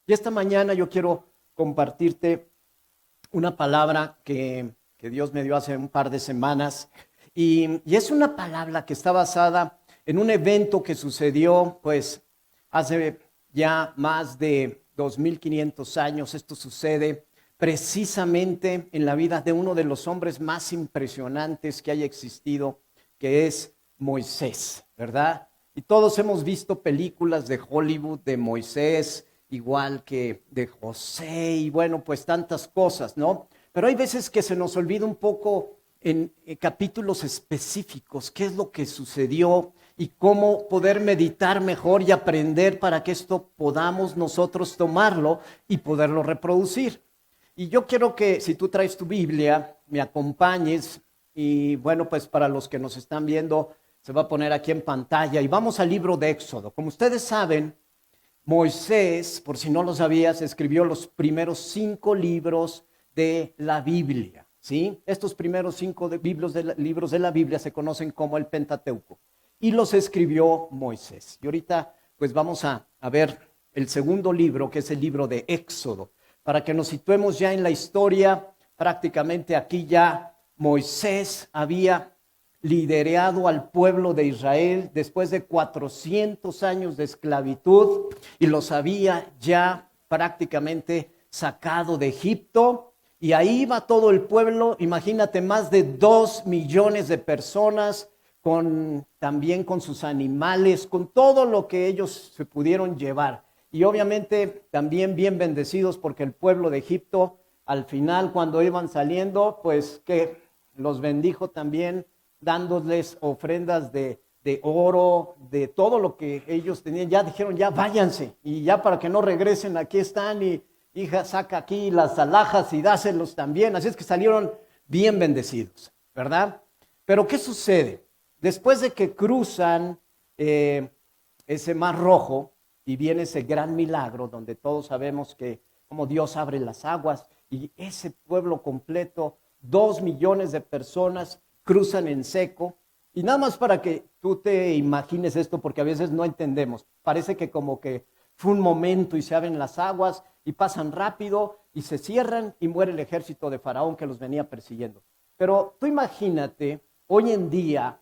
Y esta mañana yo quiero compartirte una palabra que Dios me dio hace un par de semanas. Y es una palabra que está basada en un evento que sucedió pues hace ya más de 2500 años. Esto sucede precisamente en la vida de uno de los hombres más impresionantes que haya existido, que es Moisés, ¿verdad? Y todos hemos visto películas de Hollywood de Moisés, igual que de José y bueno, pues tantas cosas, ¿no? Pero hay veces que se nos olvida un poco en capítulos específicos qué es lo que sucedió y cómo poder meditar mejor y aprender para que esto podamos nosotros tomarlo y poderlo reproducir. Y yo quiero que si tú traes tu Biblia, me acompañes y bueno, pues para los que nos están viendo, se va a poner aquí en pantalla y vamos al libro de Éxodo. Como ustedes saben, Moisés, por si no lo sabías, escribió los primeros 5 libros de la Biblia, ¿sí? Estos primeros 5 libros de la Biblia se conocen como el Pentateuco y los escribió Moisés. Y ahorita pues vamos a ver el segundo libro, que es el libro de Éxodo, para que nos situemos ya en la historia. Prácticamente aquí ya Moisés había liderado al pueblo de Israel después de 400 años de esclavitud y los había ya prácticamente sacado de Egipto. Y ahí iba todo el pueblo, imagínate, más de 2 millones de personas, también con sus animales, con todo lo que ellos se pudieron llevar. Y obviamente también bien bendecidos porque el pueblo de Egipto, al final cuando iban saliendo, pues que los bendijo también, dándoles ofrendas de oro, de todo lo que ellos tenían. Ya dijeron, ya váyanse, y ya para que no regresen, aquí están, y hija, saca aquí las alhajas y dáselos también. Así es que salieron bien bendecidos, ¿verdad? Pero ¿qué sucede? Después de que cruzan ese mar rojo y viene ese gran milagro donde todos sabemos que como Dios abre las aguas y ese pueblo completo, 2 millones de personas cruzan en seco. Y nada más para que tú te imagines esto, porque a veces no entendemos. Parece que como que fue un momento y se abren las aguas y pasan rápido y se cierran y muere el ejército de Faraón que los venía persiguiendo. Pero tú imagínate, hoy en día,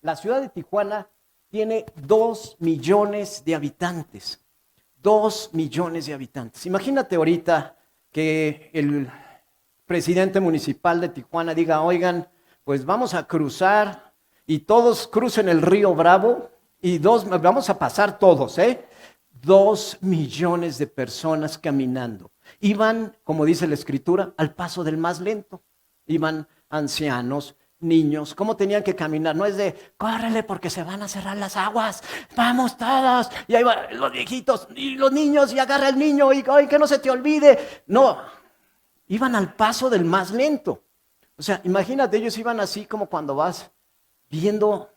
la ciudad de Tijuana tiene 2 millones de habitantes. 2 millones de habitantes. Imagínate ahorita que el presidente municipal de Tijuana diga, oigan, pues vamos a cruzar y todos crucen el río Bravo y vamos a pasar todos, 2 millones de personas caminando. Iban, como dice la escritura, al paso del más lento. Iban ancianos, niños. ¿Cómo tenían que caminar? No es de, córrele porque se van a cerrar las aguas, vamos todos. Y ahí van los viejitos y los niños y agarra el niño y ay, que no se te olvide. No, iban al paso del más lento. O sea, imagínate, ellos iban así como cuando vas viendo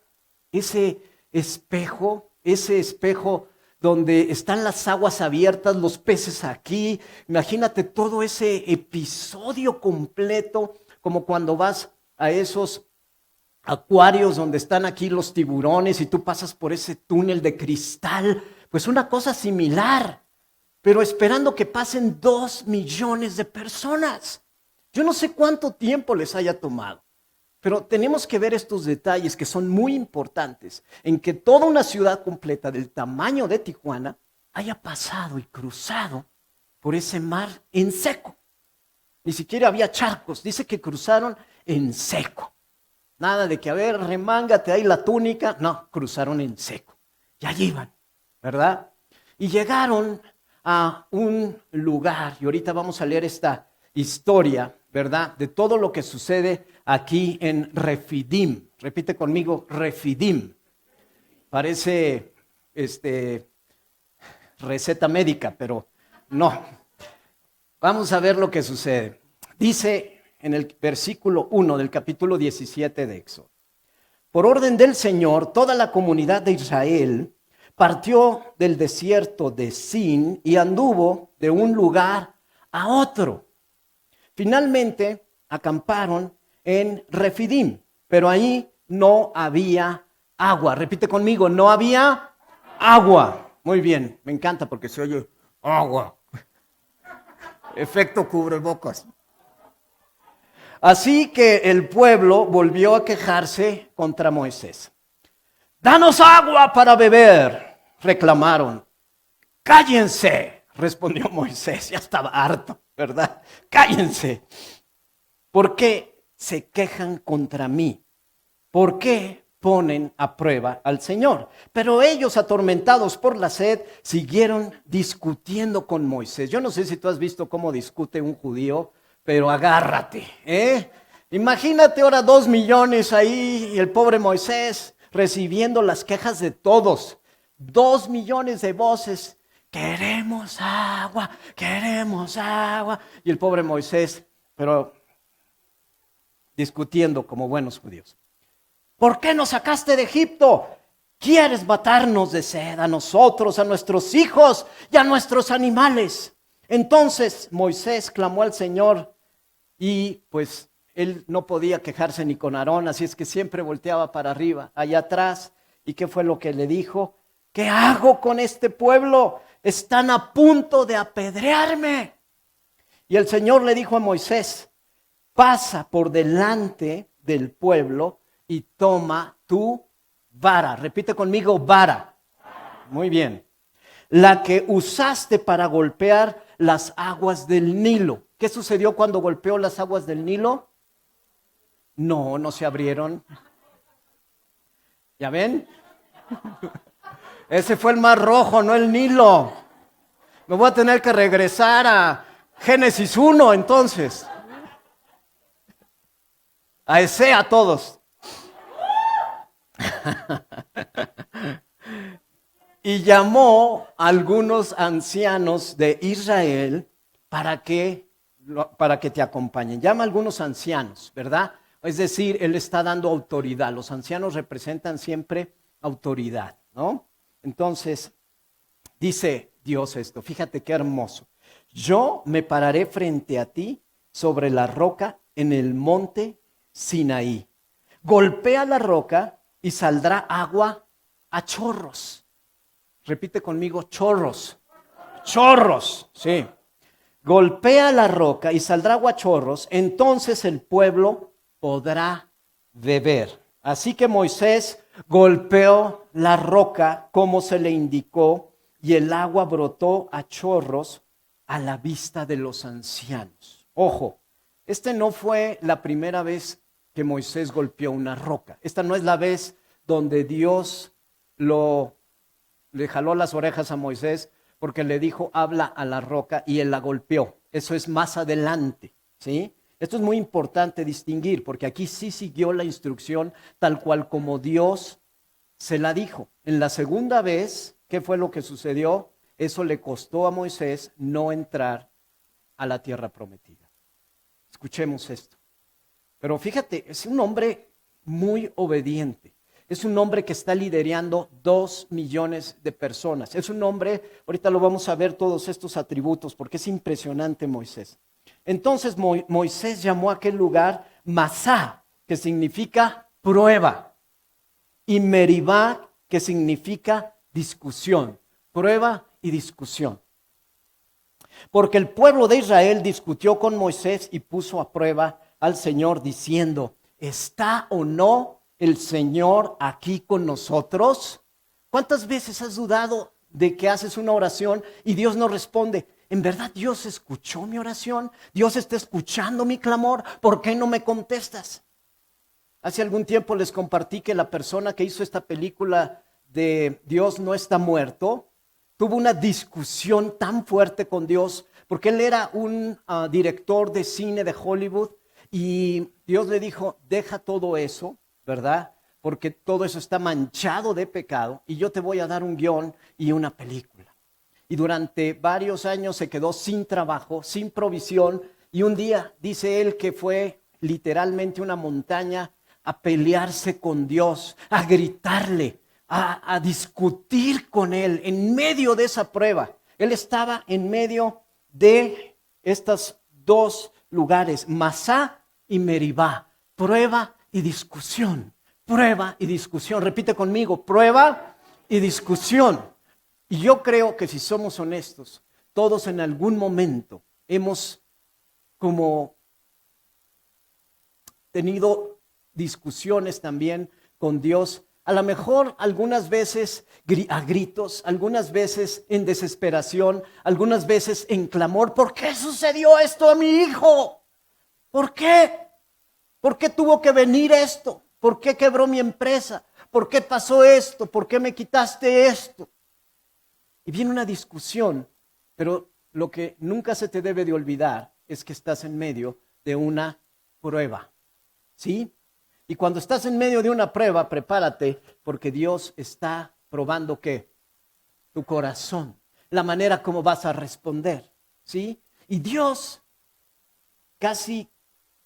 ese espejo donde están las aguas abiertas, los peces aquí. Imagínate todo ese episodio completo, como cuando vas a esos acuarios donde están aquí los tiburones y tú pasas por ese túnel de cristal. Pues una cosa similar, pero esperando que pasen 2 millones de personas. Yo no sé cuánto tiempo les haya tomado, pero tenemos que ver estos detalles que son muy importantes, en que toda una ciudad completa del tamaño de Tijuana haya pasado y cruzado por ese mar en seco. Ni siquiera había charcos, dice que cruzaron en seco. Nada de que, a ver, remángate ahí la túnica. No, cruzaron en seco. Y allí iban, ¿verdad? Y llegaron a un lugar, y ahorita vamos a leer esta historia, ¿verdad? De todo lo que sucede aquí en Refidim. Repite conmigo, Refidim. Parece receta médica, pero no. Vamos a ver lo que sucede. Dice en el versículo 1 del capítulo 17 de Éxodo: por orden del Señor, toda la comunidad de Israel partió del desierto de Sin y anduvo de un lugar a otro. Finalmente acamparon en Refidim, pero ahí no había agua. Repite conmigo, no había agua. Muy bien, me encanta porque se oye agua. Efecto cubrebocas. Así que el pueblo volvió a quejarse contra Moisés. ¡Danos agua para beber!, reclamaron. ¡Cállense!, respondió Moisés. Ya estaba harto, ¿verdad? ¡Cállense! ¿Por qué se quejan contra mí? ¿Por qué ponen a prueba al Señor? Pero ellos, atormentados por la sed, siguieron discutiendo con Moisés. Yo no sé si tú has visto cómo discute un judío, pero agárrate, ¿eh? Imagínate ahora 2 millones ahí y el pobre Moisés recibiendo las quejas de todos. 2 millones de voces. Queremos agua, queremos agua. Y el pobre Moisés, pero discutiendo como buenos judíos. ¿Por qué nos sacaste de Egipto? ¿Quieres matarnos de sed a nosotros, a nuestros hijos y a nuestros animales? Entonces Moisés clamó al Señor y pues él no podía quejarse ni con Aarón, así es que siempre volteaba para arriba, allá atrás. ¿Y qué fue lo que le dijo? ¿Qué hago con este pueblo? Están a punto de apedrearme. Y el Señor le dijo a Moisés, pasa por delante del pueblo y toma tu vara. Repite conmigo, vara. Muy bien. La que usaste para golpear las aguas del Nilo. ¿Qué sucedió cuando golpeó las aguas del Nilo? No se abrieron. ¿Ya ven? Ese fue el Mar Rojo, no el Nilo. Me voy a tener que regresar a Génesis 1 entonces. A ese a todos. Y llamó a algunos ancianos de Israel para que te acompañen. Llama a algunos ancianos, ¿verdad? Es decir, él está dando autoridad. Los ancianos representan siempre autoridad, ¿no? Entonces, dice Dios esto, fíjate qué hermoso. Yo me pararé frente a ti sobre la roca en el monte Sinaí. Golpea la roca y saldrá agua a chorros. Repite conmigo, chorros. Chorros, sí. Golpea la roca y saldrá agua a chorros, entonces el pueblo podrá beber. Así que Moisés golpeó la roca como se le indicó y el agua brotó a chorros a la vista de los ancianos. Ojo, no fue la primera vez que Moisés golpeó una roca. Esta no es la vez donde Dios le jaló las orejas a Moisés porque le dijo, habla a la roca y él la golpeó. Eso es más adelante, ¿sí? Esto es muy importante distinguir porque aquí sí siguió la instrucción tal cual como Dios se la dijo. En la segunda vez, ¿qué fue lo que sucedió? Eso le costó a Moisés no entrar a la tierra prometida. Escuchemos esto. Pero fíjate, es un hombre muy obediente. Es un hombre que está liderando 2 millones de personas. Es un hombre, ahorita lo vamos a ver todos estos atributos porque es impresionante Moisés. Entonces Moisés llamó a aquel lugar Masá, que significa prueba, y Meribá, que significa discusión, prueba y discusión. Porque el pueblo de Israel discutió con Moisés y puso a prueba al Señor diciendo, ¿está o no el Señor aquí con nosotros? ¿Cuántas veces has dudado de que haces una oración y Dios no responde? ¿En verdad Dios escuchó mi oración? ¿Dios está escuchando mi clamor? ¿Por qué no me contestas? Hace algún tiempo les compartí que la persona que hizo esta película de Dios no está muerto, tuvo una discusión tan fuerte con Dios, porque él era un director de cine de Hollywood y Dios le dijo, deja todo eso, ¿verdad? Porque todo eso está manchado de pecado y yo te voy a dar un guión y una película. Y durante varios años se quedó sin trabajo, sin provisión y un día dice él que fue literalmente una montaña a pelearse con Dios, a gritarle, a discutir con él en medio de esa prueba. Él estaba en medio de estos 2 lugares, Masá y Meribá, prueba y discusión, prueba y discusión. Repite conmigo, prueba y discusión. Y yo creo que si somos honestos, todos en algún momento hemos como tenido discusiones también con Dios, a lo mejor algunas veces a gritos, algunas veces en desesperación, algunas veces en clamor. ¿Por qué sucedió esto a mi hijo? ¿Por qué? ¿Por qué tuvo que venir esto? ¿Por qué quebró mi empresa? ¿Por qué pasó esto? ¿Por qué me quitaste esto? Y viene una discusión, pero lo que nunca se te debe de olvidar es que estás en medio de una prueba, ¿sí? Y cuando estás en medio de una prueba, prepárate, porque Dios está probando ¿qué? Tu corazón, la manera como vas a responder, ¿sí? Y Dios casi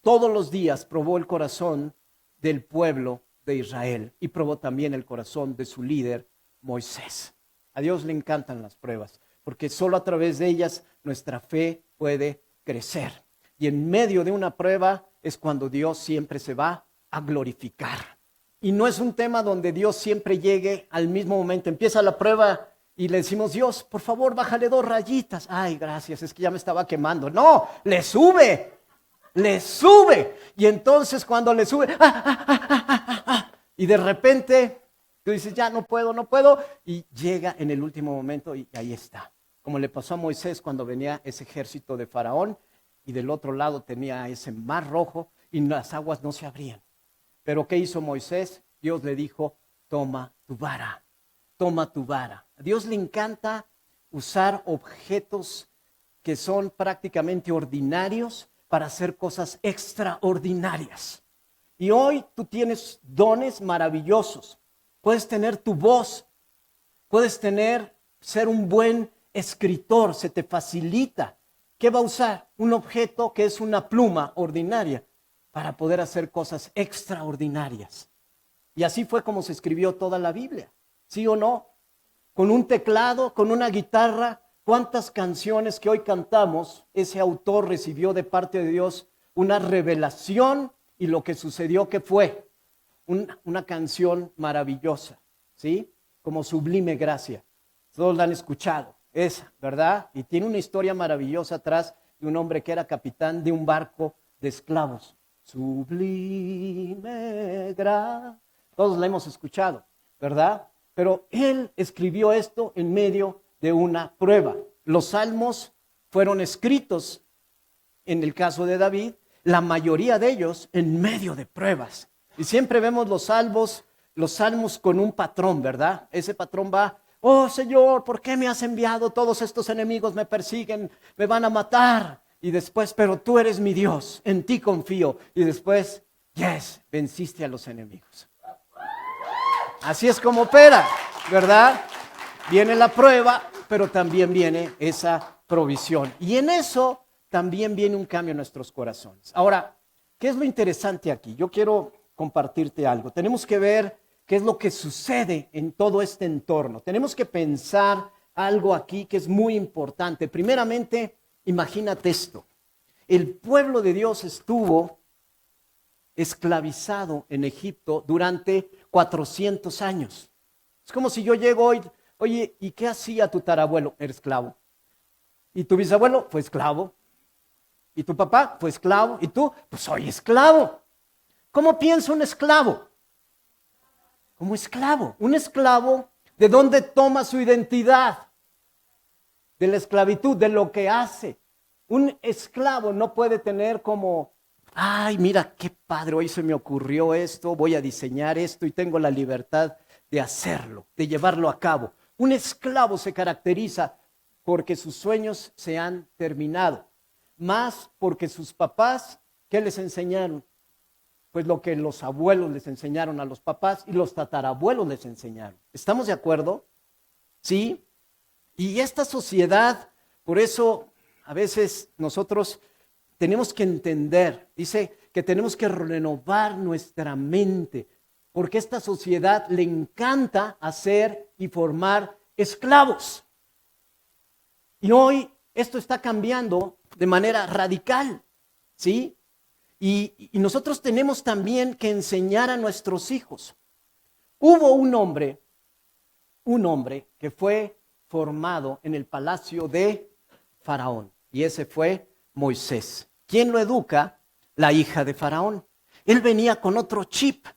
todos los días probó el corazón del pueblo de Israel y probó también el corazón de su líder, Moisés. A Dios le encantan las pruebas, porque solo a través de ellas nuestra fe puede crecer. Y en medio de una prueba es cuando Dios siempre se va a glorificar. Y no es un tema donde Dios siempre llegue al mismo momento. Empieza la prueba y le decimos, Dios, por favor, bájale 2 rayitas. Ay, gracias, es que ya me estaba quemando. No, le sube. Y entonces cuando le sube, y de repente tú dices, ya no puedo, y llega en el último momento y ahí está. Como le pasó a Moisés cuando venía ese ejército de Faraón y del otro lado tenía ese mar rojo y las aguas no se abrían. Pero ¿qué hizo Moisés? Dios le dijo, toma tu vara. A Dios le encanta usar objetos que son prácticamente ordinarios para hacer cosas extraordinarias. Y hoy tú tienes dones maravillosos. Puedes tener tu voz, puedes ser un buen escritor, se te facilita. ¿Qué va a usar? Un objeto que es una pluma ordinaria para poder hacer cosas extraordinarias. Y así fue como se escribió toda la Biblia, ¿sí o no? Con un teclado, con una guitarra. ¿Cuántas canciones que hoy cantamos, ese autor recibió de parte de Dios una revelación y lo que sucedió que fue una canción maravillosa, ¿sí? Como Sublime Gracia. Todos la han escuchado, esa, ¿verdad? Y tiene una historia maravillosa atrás de un hombre que era capitán de un barco de esclavos. Sublime Gracia. Todos la hemos escuchado, ¿verdad? Pero él escribió esto en medio de una prueba. Los salmos fueron escritos, en el caso de David, la mayoría de ellos en medio de pruebas. Y siempre vemos los salmos con un patrón, ¿verdad? Ese patrón va, oh Señor, ¿por qué me has enviado? Todos estos enemigos me persiguen, me van a matar. Y después, pero tú eres mi Dios, en ti confío. Y después, yes, venciste a los enemigos. Así es como opera, ¿verdad? Viene la prueba, pero también viene esa provisión. Y en eso también viene un cambio en nuestros corazones. Ahora, ¿qué es lo interesante aquí? Yo quiero compartirte algo. Tenemos que ver qué es lo que sucede en todo este entorno. Tenemos que pensar algo aquí que es muy importante. Primeramente, imagínate esto. El pueblo de Dios estuvo esclavizado en Egipto durante 400 años. Es como si yo llego hoy, oye, ¿y qué hacía tu tarabuelo? Era esclavo. ¿Y tu bisabuelo? Fue esclavo. ¿Y tu papá? Fue esclavo. ¿Y tú? Pues soy esclavo. ¿Cómo piensa un esclavo? Como esclavo. Un esclavo, ¿de dónde toma su identidad? De la esclavitud, de lo que hace. Un esclavo no puede tener como, ay, mira qué padre, hoy se me ocurrió esto, voy a diseñar esto y tengo la libertad de hacerlo, de llevarlo a cabo. Un esclavo se caracteriza porque sus sueños se han terminado, más porque sus papás, ¿qué les enseñaron? Pues lo que los abuelos les enseñaron a los papás y los tatarabuelos les enseñaron. ¿Estamos de acuerdo? ¿Sí? Y esta sociedad, por eso a veces nosotros tenemos que entender, dice que tenemos que renovar nuestra mente, porque a esta sociedad le encanta hacer y formar esclavos. Y hoy esto está cambiando de manera radical, ¿sí? Y nosotros tenemos también que enseñar a nuestros hijos. Hubo un hombre que fue formado en el palacio de Faraón, y ese fue Moisés. ¿Quién lo educa? La hija de Faraón. Él venía con otro chip.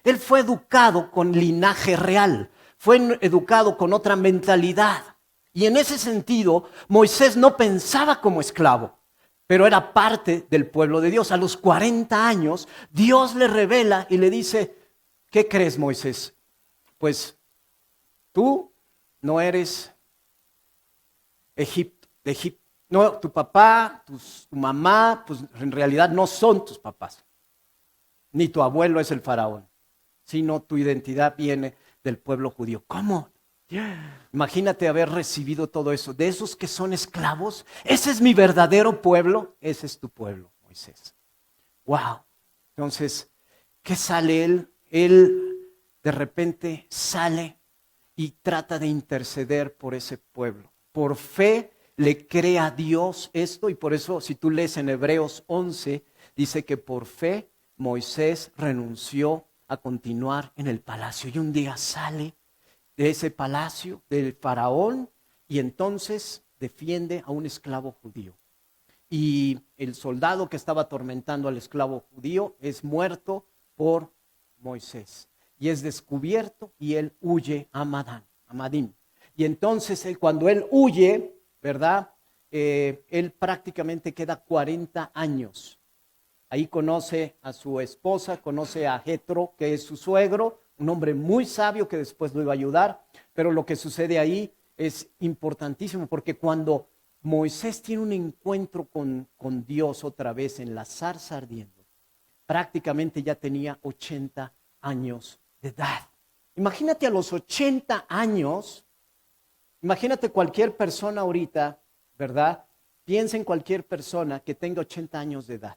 Él fue educado con linaje real. Fue educado con otra mentalidad. Y en ese sentido, Moisés no pensaba como esclavo, pero era parte del pueblo de Dios. A los 40 años, Dios le revela y le dice, ¿qué crees, Moisés? Pues tú no eres Egipto. No, tu papá, tu mamá, pues en realidad no son tus papás. Ni tu abuelo es el faraón, sino tu identidad viene del pueblo judío. ¿Cómo? Imagínate haber recibido todo eso. De esos que son esclavos, ese es mi verdadero pueblo, ese es tu pueblo, Moisés. Wow. Entonces, ¿qué sale él? Él de repente sale y trata de interceder por ese pueblo. Por fe le cree a Dios esto, y por eso si tú lees en Hebreos 11, dice que por fe Moisés renunció a continuar en el palacio. Y un día sale de ese palacio del faraón y entonces defiende a un esclavo judío. Y el soldado que estaba atormentando al esclavo judío es muerto por Moisés. Y es descubierto y él huye a Madín. Y entonces cuando él huye, ¿verdad? Él prácticamente queda 40 años. Ahí conoce a su esposa, conoce a Jetro, que es su suegro, un hombre muy sabio que después lo iba a ayudar. Pero lo que sucede ahí es importantísimo, porque cuando Moisés tiene un encuentro con Dios otra vez en la zarza ardiendo, prácticamente ya tenía 80 años de edad. Imagínate a los 80 años, imagínate cualquier persona ahorita, ¿verdad? Piensa en cualquier persona que tenga 80 años de edad.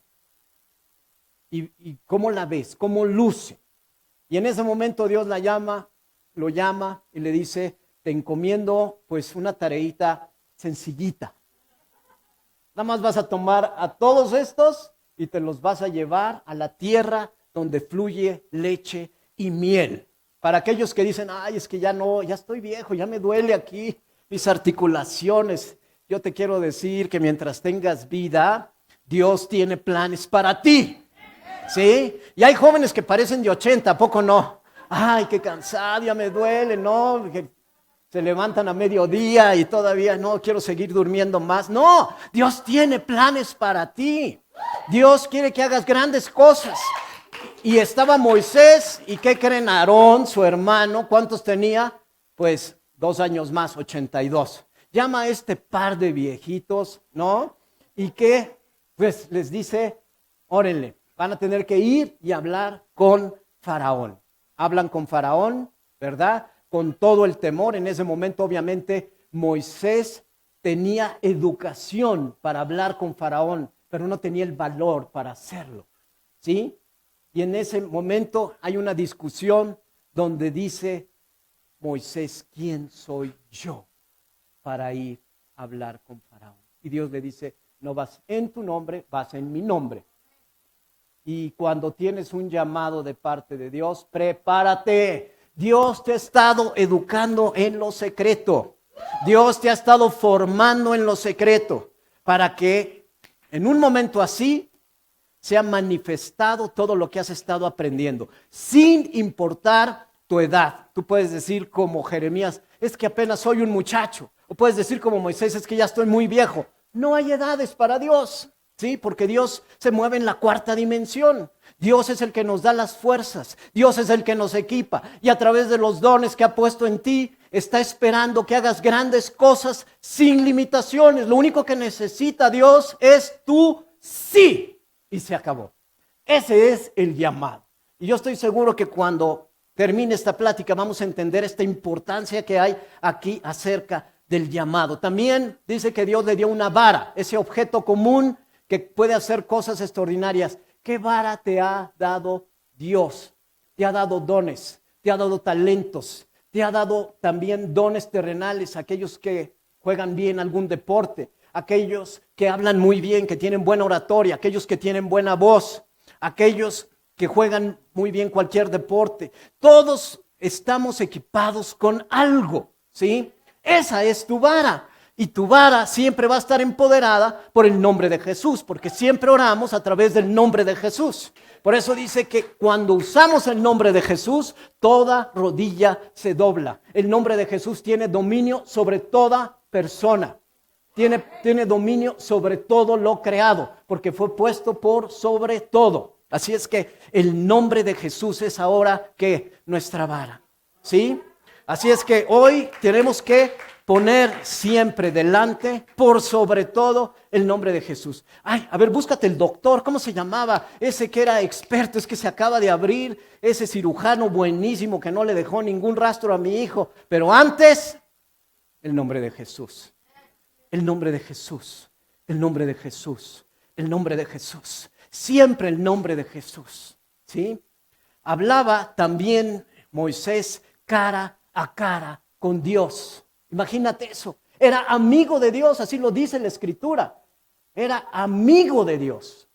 ¿Y cómo la ves? ¿Cómo luce? Y en ese momento Dios lo llama y le dice, te encomiendo pues una tareita sencillita. Nada más vas a tomar a todos estos y te los vas a llevar a la tierra donde fluye leche y miel. Para aquellos que dicen, ay, es que ya no, ya estoy viejo, ya me duele aquí mis articulaciones. Yo te quiero decir que mientras tengas vida, Dios tiene planes para ti. ¿Sí? Y hay jóvenes que parecen de 80, ¿a poco no? Ay, qué cansado, ya me duele, ¿no? Que se levantan a mediodía y todavía no, quiero seguir durmiendo más. No, Dios tiene planes para ti. Dios quiere que hagas grandes cosas. Y estaba Moisés, ¿y qué creen? Aarón, su hermano, ¿cuántos tenía? Pues 2 años más, 82. Llama a este par de viejitos, ¿no? Y que, pues les dice, órenle. Van a tener que ir y hablar con Faraón. Hablan con Faraón, ¿verdad? Con todo el temor. En ese momento, obviamente, Moisés tenía educación para hablar con Faraón, pero no tenía el valor para hacerlo, ¿sí? Y en ese momento hay una discusión donde dice Moisés, ¿quién soy yo para ir a hablar con Faraón? Y Dios le dice, no vas en tu nombre, vas en mi nombre. Y cuando tienes un llamado de parte de Dios, prepárate. Dios te ha estado educando en lo secreto. Dios te ha estado formando en lo secreto para que en un momento así sea manifestado todo lo que has estado aprendiendo, sin importar tu edad. Tú puedes decir como Jeremías, es que apenas soy un muchacho. O puedes decir como Moisés, es que ya estoy muy viejo. No hay edades para Dios. Sí, porque Dios se mueve en la 4ª dimensión. Dios es el que nos da las fuerzas. Dios es el que nos equipa. Y a través de los dones que ha puesto en ti, está esperando que hagas grandes cosas sin limitaciones. Lo único que necesita Dios es tu sí. Y se acabó. Ese es el llamado. Y yo estoy seguro que cuando termine esta plática vamos a entender esta importancia que hay aquí acerca del llamado. También dice que Dios le dio una vara, ese objeto común que puede hacer cosas extraordinarias. ¿Qué vara te ha dado Dios? Te ha dado dones, te ha dado talentos, te ha dado también dones terrenales, aquellos que juegan bien algún deporte, aquellos que hablan muy bien, que tienen buena oratoria, aquellos que tienen buena voz, aquellos que juegan muy bien cualquier deporte. Todos estamos equipados con algo, ¿sí? Esa es tu vara. Y tu vara siempre va a estar empoderada por el nombre de Jesús, porque siempre oramos a través del nombre de Jesús. Por eso dice que cuando usamos el nombre de Jesús, toda rodilla se dobla. El nombre de Jesús tiene dominio sobre toda persona. Tiene dominio sobre todo lo creado, porque fue puesto por sobre todo. Así es que el nombre de Jesús es ahora que nuestra vara. ¿Sí? Así es que hoy tenemos que poner siempre delante, por sobre todo, el nombre de Jesús. Ay, a ver, búscate el doctor, ¿cómo se llamaba? Ese que era experto, es que se acaba de abrir, ese cirujano buenísimo que no le dejó ningún rastro a mi hijo. Pero antes, el nombre de Jesús. El nombre de Jesús, el nombre de Jesús, el nombre de Jesús. Siempre el nombre de Jesús. ¿Sí? Hablaba también Moisés cara a cara con Dios. Imagínate eso. Era amigo de Dios, así lo dice la Escritura. Era amigo de Dios.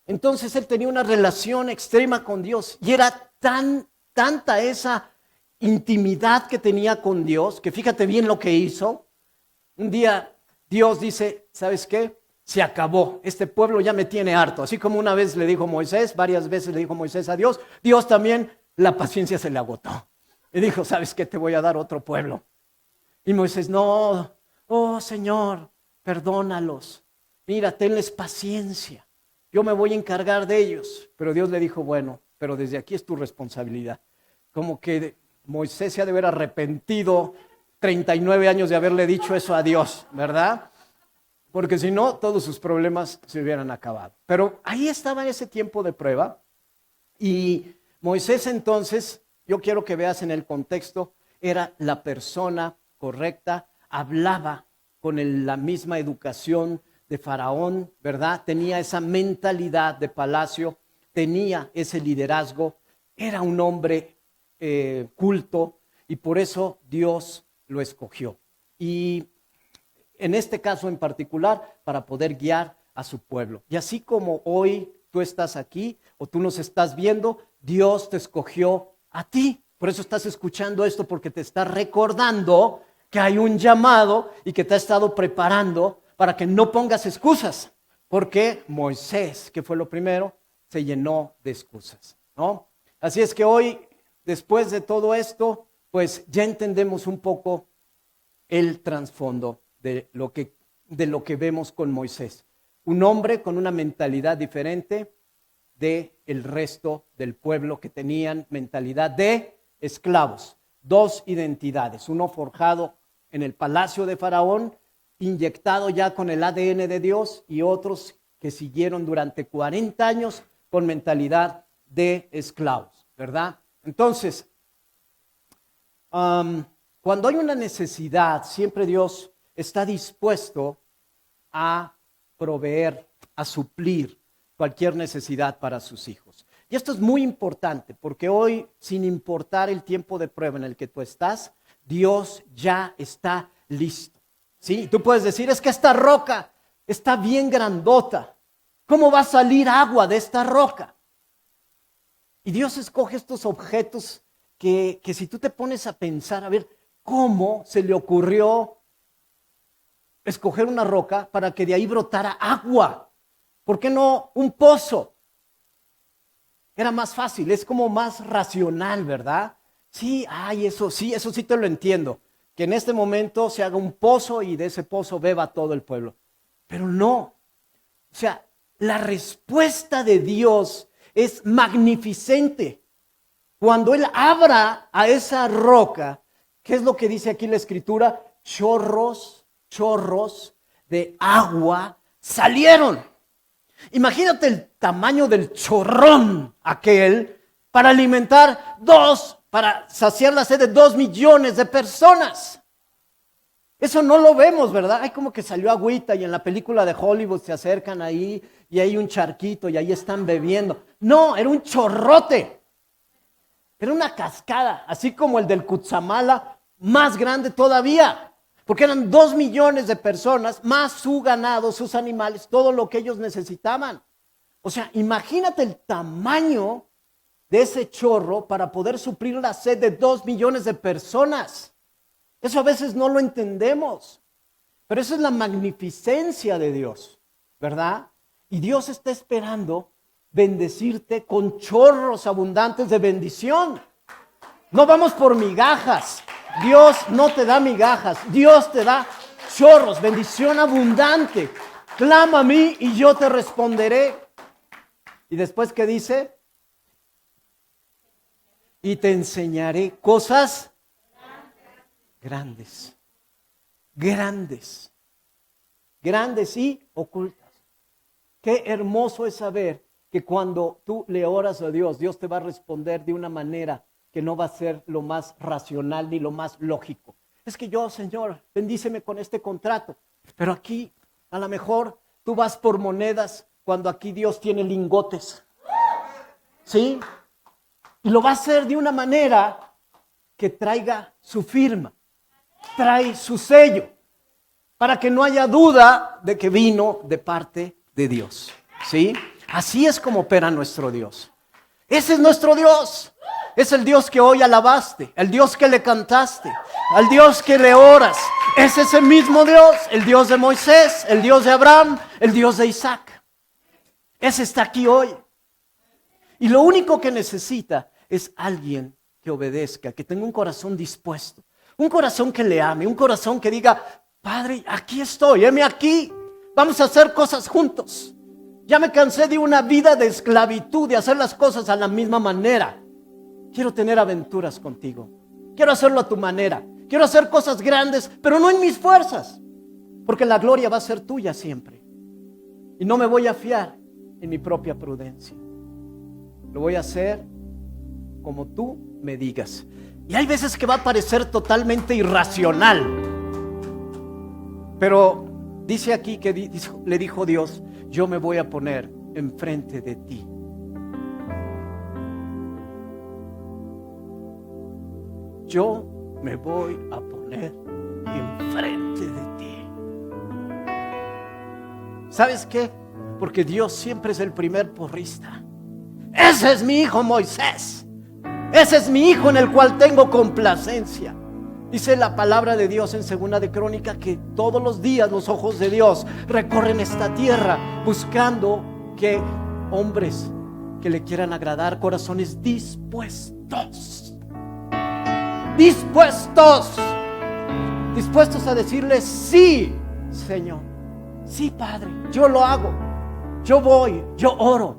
Entonces él tenía una relación extrema con Dios. Y era tanta esa intimidad que tenía con Dios, que fíjate bien lo que hizo. Un día Dios dice, ¿sabes qué? Se acabó. Este pueblo ya me tiene harto. Así como una vez le dijo Moisés, varias veces le dijo Moisés a Dios, Dios también la paciencia se le agotó. Y dijo, ¿sabes qué? Te voy a dar otro pueblo. Y Moisés, no, oh Señor, perdónalos. Mira, tenles paciencia. Yo me voy a encargar de ellos. Pero Dios le dijo, bueno, pero desde aquí es tu responsabilidad. Como que Moisés se ha de haber arrepentido 39 años de haberle dicho eso a Dios, ¿verdad? Porque si no, todos sus problemas se hubieran acabado. Pero ahí estaba en ese tiempo de prueba. Y Moisés entonces, yo quiero que veas en el contexto, era la persona correcta, hablaba con la misma educación de Faraón, ¿verdad? Tenía esa mentalidad de palacio, tenía ese liderazgo, era un hombre culto y por eso Dios lo escogió. Y en este caso en particular, para poder guiar a su pueblo. Y así como hoy tú estás aquí o tú nos estás viendo, Dios te escogió a ti. Por eso estás escuchando esto, porque te está recordando que hay un llamado y que te ha estado preparando para que no pongas excusas. Porque Moisés, que fue lo primero, se llenó de excusas, ¿no? Así es que hoy, después de todo esto, pues ya entendemos un poco el trasfondo de lo que vemos con Moisés. Un hombre con una mentalidad diferente del resto del pueblo, que tenían mentalidad de esclavos. Dos identidades, uno forjado en el palacio de Faraón, inyectado ya con el ADN de Dios, y otros que siguieron durante 40 años con mentalidad de esclavos, ¿verdad? Entonces, cuando hay una necesidad, siempre Dios está dispuesto a proveer, a suplir cualquier necesidad para sus hijos. Y esto es muy importante, porque hoy, sin importar el tiempo de prueba en el que tú estás, Dios ya está listo. ¿Sí? Tú puedes decir, es que esta roca está bien grandota. ¿Cómo va a salir agua de esta roca? Y Dios escoge estos objetos que si tú te pones a pensar, a ver, ¿cómo se le ocurrió escoger una roca para que de ahí brotara agua? ¿Por qué no un pozo? Era más fácil, es como más racional, ¿verdad? Sí, eso sí te lo entiendo. Que en este momento se haga un pozo y de ese pozo beba todo el pueblo. Pero no. O sea, la respuesta de Dios es magnificente. Cuando Él abra a esa roca, ¿qué es lo que dice aquí la Escritura? Chorros de agua salieron. Imagínate el tamaño del chorrón aquel para alimentar para saciar la sed de 2 millones de personas. Eso no lo vemos, ¿verdad? Hay como que salió agüita y en la película de Hollywood se acercan ahí y hay un charquito y ahí están bebiendo. No, era un chorrote. Era una cascada, así como el del Cutzamala, más grande todavía. Porque eran 2 millones de personas, más su ganado, sus animales, todo lo que ellos necesitaban. O sea, imagínate el tamaño de ese chorro para poder suplir la sed de 2 millones de personas. Eso a veces no lo entendemos. Pero esa es la magnificencia de Dios, ¿verdad? Y Dios está esperando bendecirte con chorros abundantes de bendición. No vamos por migajas. Dios no te da migajas. Dios te da chorros, bendición abundante. Clama a mí y yo te responderé. Y después, ¿qué dice? Y te enseñaré cosas grandes. Grandes. Grandes y ocultas. Qué hermoso es saber que cuando tú le oras a Dios, Dios te va a responder de una manera que no va a ser lo más racional ni lo más lógico. Es que yo, Señor, bendíceme con este contrato. Pero aquí, a lo mejor, tú vas por monedas cuando aquí Dios tiene lingotes. ¿Sí? Y lo va a hacer de una manera que traiga su firma, trae su sello, para que no haya duda de que vino de parte de Dios. ¿Sí? Así es como opera nuestro Dios. Ese es nuestro Dios. Es el Dios que hoy alabaste, el Dios que le cantaste, al Dios que le oras. Es ese mismo Dios, el Dios de Moisés, el Dios de Abraham, el Dios de Isaac. Ese está aquí hoy. Y lo único que necesita es alguien que obedezca, que tenga un corazón dispuesto, un corazón que le ame, un corazón que diga, Padre, aquí estoy, heme aquí, vamos a hacer cosas juntos. Ya me cansé de una vida de esclavitud, de hacer las cosas a la misma manera. Quiero tener aventuras contigo. Quiero hacerlo a tu manera. Quiero hacer cosas grandes, pero no en mis fuerzas. Porque la gloria va a ser tuya siempre. Y no me voy a fiar en mi propia prudencia. Lo voy a hacer como tú me digas. Y hay veces que va a parecer totalmente irracional. Pero dice aquí que le dijo Dios, yo me voy a poner enfrente de ti. Yo me voy a poner enfrente de ti. ¿Sabes qué? Porque Dios siempre es el primer porrista. Ese es mi hijo Moisés. Ese es mi hijo en el cual tengo complacencia. Dice la palabra de Dios en 2 de Crónicas que todos los días los ojos de Dios recorren esta tierra buscando que hombres que le quieran agradar, corazones dispuestos. Dispuestos a decirle sí, Señor, sí, Padre, yo lo hago, yo voy, yo oro,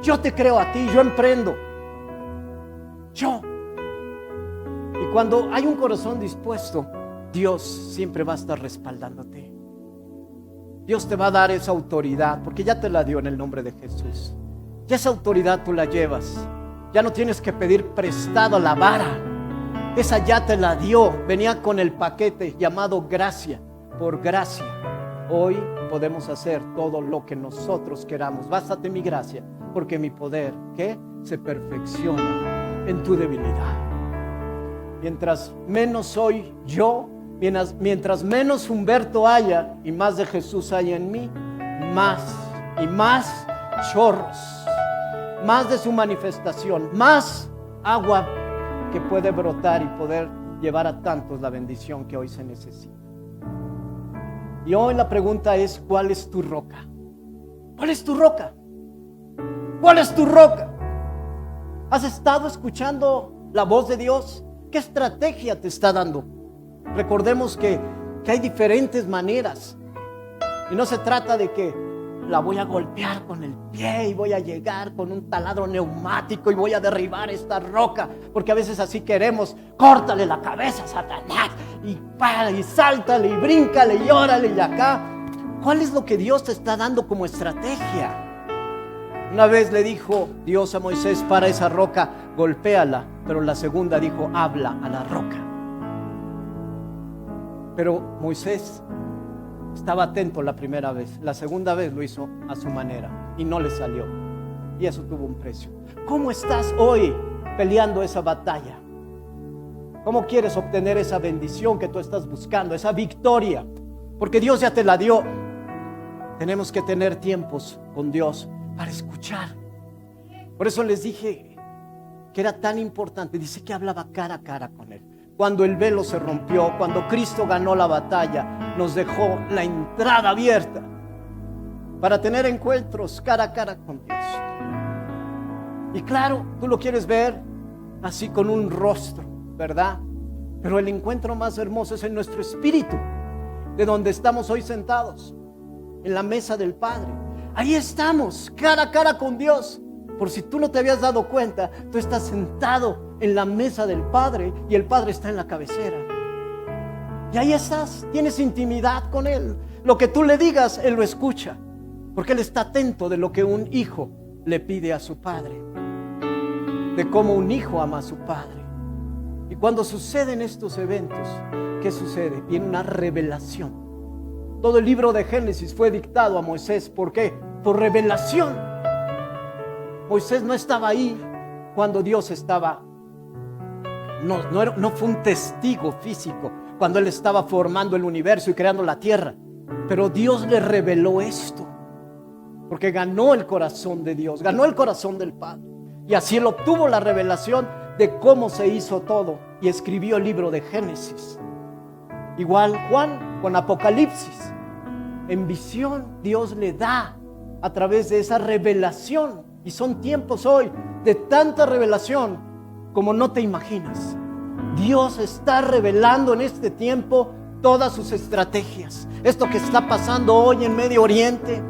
yo te creo a ti, yo emprendo, yo. Y cuando hay un corazón dispuesto, Dios siempre va a estar respaldándote. Dios te va a dar esa autoridad, porque ya te la dio en el nombre de Jesús. Ya esa autoridad tú la llevas, ya no tienes que pedir prestado la vara. Esa ya te la dio, venía con el paquete llamado gracia. Por gracia, hoy podemos hacer todo lo que nosotros queramos. Bástate mi gracia, porque mi poder, ¿qué? Se perfecciona en tu debilidad. Mientras menos soy yo, mientras menos Humberto haya y más de Jesús haya en mí, más y más chorros, más de su manifestación, más agua que puede brotar y poder llevar a tantos la bendición que hoy se necesita. Y hoy la pregunta es, ¿cuál es tu roca? ¿Cuál es tu roca? ¿Cuál es tu roca? ¿Has estado escuchando la voz de Dios? ¿Qué estrategia te está dando? Recordemos que hay diferentes maneras. Y no se trata de que la voy a golpear con el pie y voy a llegar con un taladro neumático y voy a derribar esta roca, porque a veces así queremos. Córtale la cabeza a Satanás y sáltale y bríncale y órale y acá. ¿Cuál es lo que Dios te está dando como estrategia? Una vez le dijo Dios a Moisés, para esa roca, golpéala. Pero la segunda dijo, habla a la roca. Pero Moisés estaba atento la primera vez. La segunda vez lo hizo a su manera y no le salió. Y eso tuvo un precio. ¿Cómo estás hoy peleando esa batalla? ¿Cómo quieres obtener esa bendición que tú estás buscando, esa victoria? Porque Dios ya te la dio. Tenemos que tener tiempos con Dios para escuchar. Por eso les dije que era tan importante. Dice que hablaba cara a cara con Él. Cuando el velo se rompió, cuando Cristo ganó la batalla, nos dejó la entrada abierta para tener encuentros cara a cara con Dios. Y claro, tú lo quieres ver así con un rostro, ¿verdad? Pero el encuentro más hermoso es en nuestro espíritu, de donde estamos hoy sentados, en la mesa del Padre. Ahí estamos, cara a cara con Dios. Por si tú no te habías dado cuenta, tú estás sentado en la mesa del Padre y el Padre está en la cabecera. Y ahí estás, tienes intimidad con Él. Lo que tú le digas, Él lo escucha, porque Él está atento de lo que un hijo le pide a su padre, de cómo un hijo ama a su padre. Y cuando suceden estos eventos, ¿qué sucede? Viene una revelación. Todo el libro de Génesis fue dictado a Moisés. ¿Por qué? Por revelación. Moisés no estaba ahí cuando Dios estaba. No fue un testigo físico cuando Él estaba formando el universo y creando la tierra. Pero Dios le reveló esto, porque ganó el corazón de Dios, ganó el corazón del Padre. Y así Él obtuvo la revelación de cómo se hizo todo y escribió el libro de Génesis. Igual Juan con Apocalipsis. En visión Dios le da a través de esa revelación. Y son tiempos hoy de tanta revelación como no te imaginas. Dios está revelando en este tiempo todas sus estrategias. Esto que está pasando hoy en Medio Oriente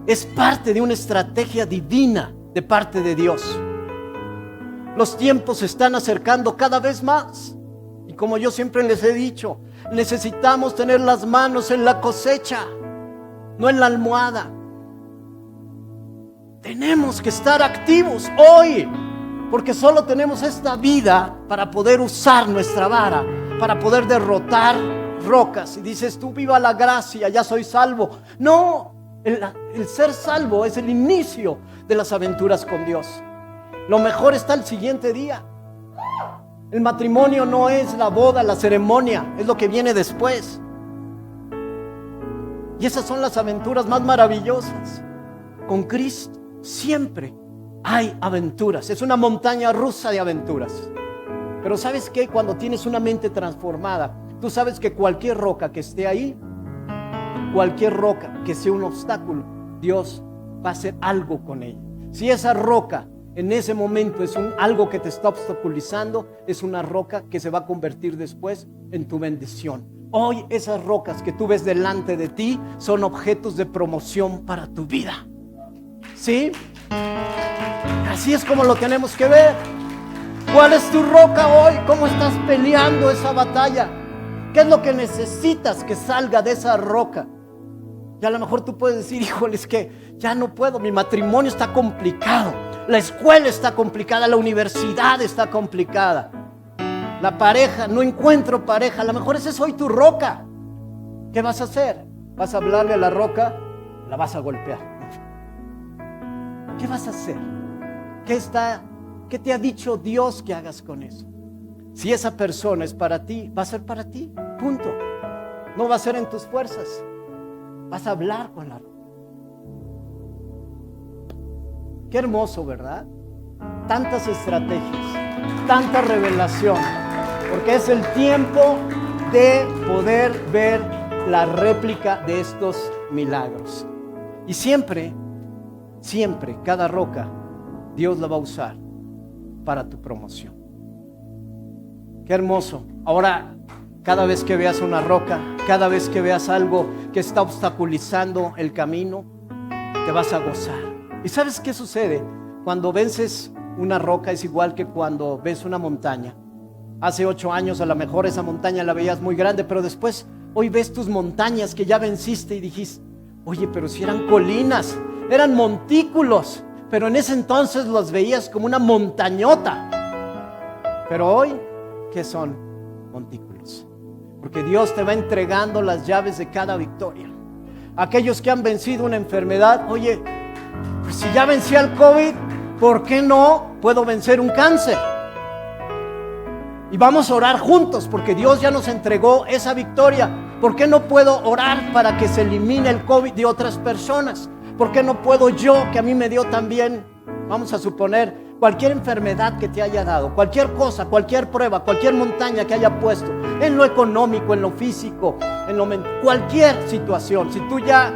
es parte de una estrategia divina de parte de Dios. Los tiempos se están acercando cada vez más. Y como yo siempre les he dicho, necesitamos tener las manos en la cosecha, no en la almohada. Tenemos que estar activos hoy, porque solo tenemos esta vida para poder usar nuestra vara, para poder derrotar rocas. Y dices tú, viva la gracia, ya soy salvo. No, el ser salvo es el inicio de las aventuras con Dios. Lo mejor está el siguiente día. El matrimonio no es la boda, la ceremonia, es lo que viene después. Y esas son las aventuras más maravillosas. Con Cristo siempre hay aventuras. Es una montaña rusa de aventuras. Pero ¿sabes qué? Cuando tienes una mente transformada, tú sabes que cualquier roca que esté ahí, cualquier roca que sea un obstáculo, Dios va a hacer algo con ella. Si esa roca en ese momento es algo que te está obstaculizando, es una roca que se va a convertir después en tu bendición. Hoy esas rocas que tú ves delante de ti son objetos de promoción para tu vida. ¿Sí? Así es como lo tenemos que ver. ¿Cuál es tu roca hoy? ¿Cómo estás peleando esa batalla? ¿Qué es lo que necesitas que salga de esa roca? Y a lo mejor tú puedes decir, híjole, es que ya no puedo, mi matrimonio está complicado, la escuela está complicada, la universidad está complicada, la pareja, no encuentro pareja. A lo mejor esa es hoy tu roca. ¿Qué vas a hacer? ¿Vas a hablarle a la roca? ¿La vas a golpear? ¿Qué vas a hacer? ¿Qué te ha dicho Dios que hagas con eso? Si esa persona es para ti, va a ser para ti, punto. No va a ser en tus fuerzas. Vas a hablar con la roca. Qué hermoso, ¿verdad? Tantas estrategias, tanta revelación, porque es el tiempo de poder ver la réplica de estos milagros. Y siempre, cada roca, Dios la va a usar para tu promoción. Qué hermoso. Ahora, cada vez que veas una roca, cada vez que veas algo que está obstaculizando el camino, te vas a gozar. ¿Y sabes qué sucede? Cuando vences una roca es igual que cuando ves una montaña. Hace 8 años a lo mejor esa montaña la veías muy grande, pero después hoy ves tus montañas que ya venciste y dijiste, oye, pero si eran colinas, eran montículos, pero en ese entonces los veías como una montañota. Pero hoy, ¿qué son? Montículos. Porque Dios te va entregando las llaves de cada victoria. Aquellos que han vencido una enfermedad, oye, pues si ya vencí al COVID, ¿por qué no puedo vencer un cáncer? Y vamos a orar juntos porque Dios ya nos entregó esa victoria. ¿Por qué no puedo orar para que se elimine el COVID de otras personas? ¿Por qué no puedo yo, que a mí me dio también, vamos a suponer, cualquier enfermedad que te haya dado, cualquier cosa, cualquier prueba, cualquier montaña que haya puesto, en lo económico, en lo físico, en lo mental, cualquier situación. Si tú ya,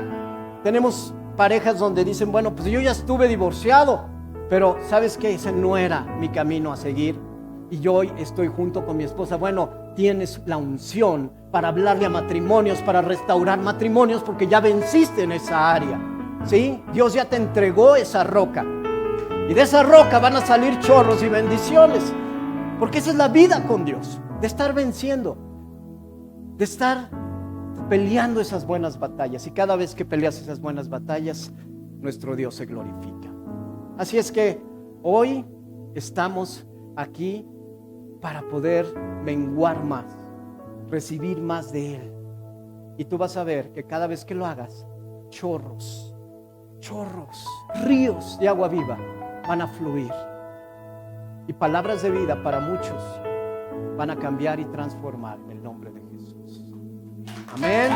tenemos parejas donde dicen, bueno, pues yo ya estuve divorciado, pero ¿sabes qué? Ese no era mi camino a seguir y yo hoy estoy junto con mi esposa. Bueno, tienes la unción para hablarle a matrimonios, para restaurar matrimonios, porque ya venciste en esa área, ¿sí? Dios ya te entregó esa roca y de esa roca van a salir chorros y bendiciones, porque esa es la vida con Dios, de estar venciendo, de estar peleando esas buenas batallas, y cada vez que peleas esas buenas batallas, nuestro Dios se glorifica. Así es que hoy estamos aquí para poder menguar más, recibir más de Él. Y tú vas a ver que cada vez que lo hagas, chorros, ríos de agua viva van a fluir. Y palabras de vida para muchos van a cambiar y transformar en el nombre de Jesús. Amén.